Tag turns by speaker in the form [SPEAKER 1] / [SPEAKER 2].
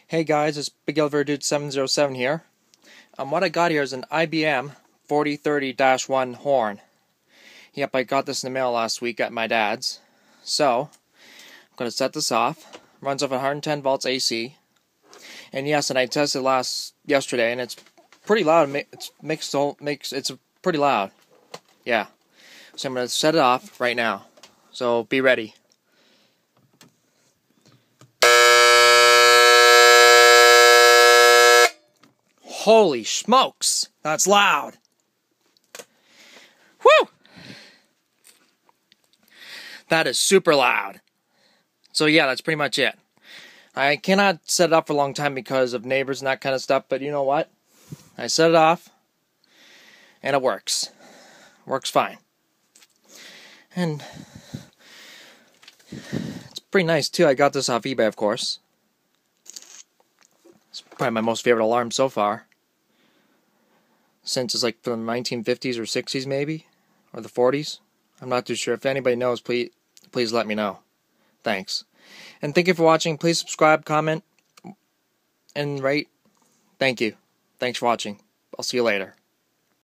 [SPEAKER 1] Hey guys, it's Big Elevator Dude 707 here. What I got here is an IBM 4030-1 horn. Yep, I got this in the mail last week at my dad's. So, I'm going to set this off. Runs off 110 volts AC. And yes, and I tested yesterday, and it's pretty loud. It's pretty loud. Yeah. So I'm going to set it off right now. So be ready. Holy smokes, that's loud. Whew! That is super loud. So yeah, that's pretty much it. I cannot set it up for a long time because of neighbors and that kind of stuff, but you know what? I set it off, and it works. Works fine. And it's pretty nice too. I got this off eBay, of course. It's probably my most favorite alarm so far. Since it's like from the 1950s or 60s maybe, or the 40s. I'm not too sure. If anybody knows, please let me know. Thanks. And thank you for watching. Please subscribe, comment, and rate. Thank you. Thanks for watching. I'll see you later.